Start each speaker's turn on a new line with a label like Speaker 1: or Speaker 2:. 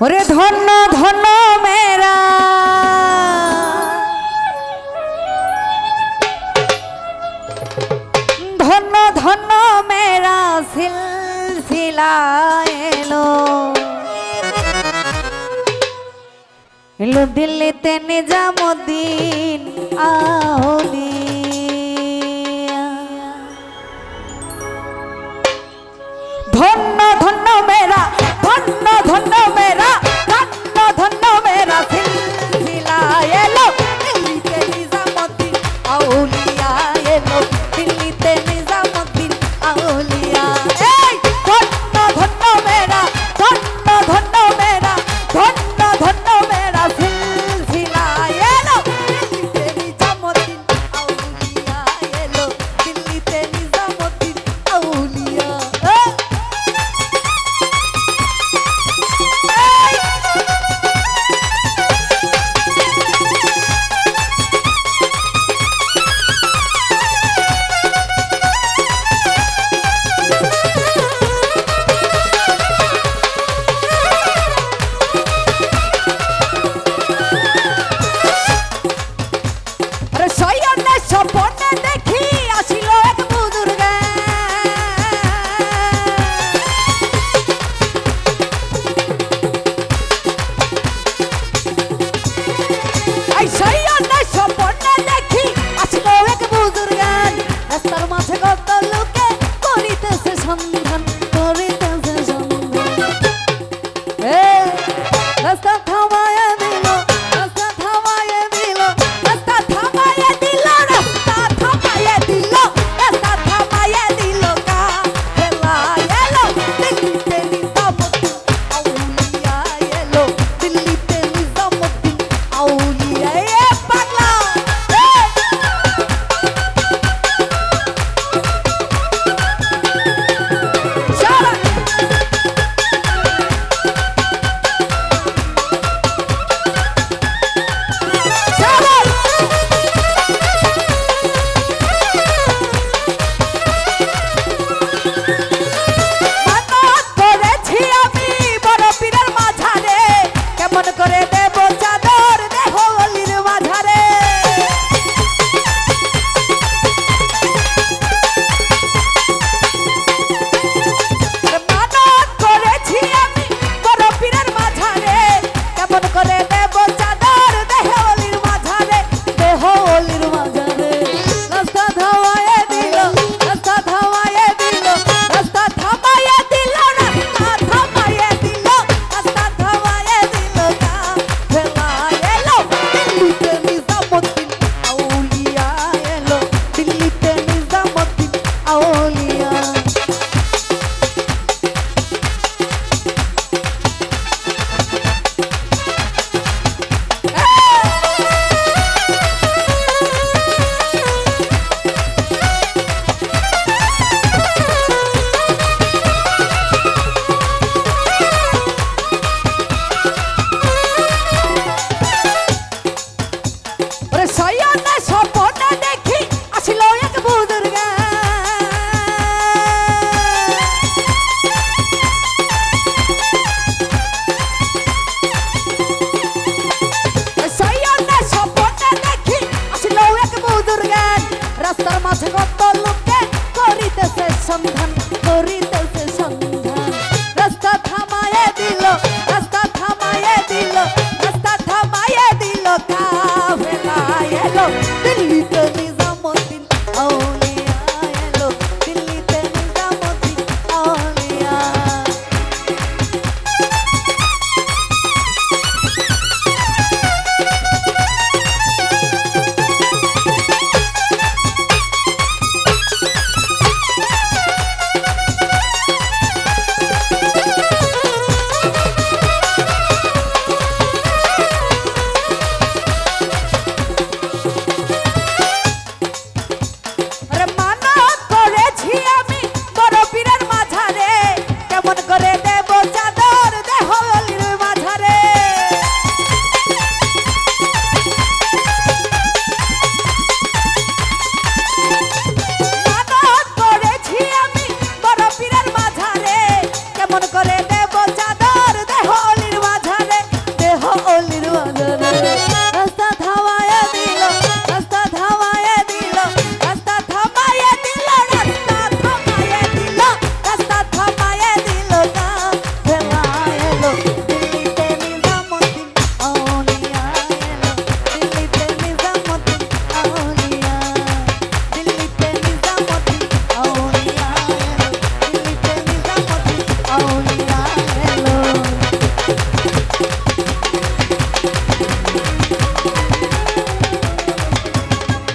Speaker 1: ওরে ধন্য ধন্য মেরা ধন্য ধন্য মেরা সিলসিলা এলো এলো দিল্লিতে নিজামুদ্দিন আউলিয়া। ধন্য ধন্য মেরা ধন্য ধন্য মেরা ধন্য ধন্য মেরা সিলসিলা এলো দিল্লিতে নিজামুদ্দিন আউলিয়া এলো দিল্লিতে নিজামুদ্দিন আউলিয়া। এই ধন্য ধন্য মেরা ধন্য ধন্য মেরা ধন্য ধন্য মেরা সিলসিলা এলো দিল্লিতে নিজামুদ্দিন আউলিয়া এলো দিল্লিতে নিজামুদ্দিন আউলিয়া। স্বপ্নে দেখি আসিল এক বুজুর্গ স্বপ্নে দেখি আসিল এক বুজুর্গ রাস্তার মাঝে কত লোকে করিতেছে সন্ধান করিতেছে সন্ধান। রাস্তা থামায়া দিল রাস্তা থামায়া দিল রাস্তা থামায়া দিল রাস্তা থামায়া দিল রাস্তা থামায়া দিল কাফেলা এলো দিল্লিতে নিজামুদ্দিন আউলিয়া এলো দিল্লিতে নিজামুদ্দিন আউলিয়া। এ পাগলা করে দেব চাদর দেহ অলির মাঝারে মানত করেছি আমি বড় পীরের মাঝারে কেমন করে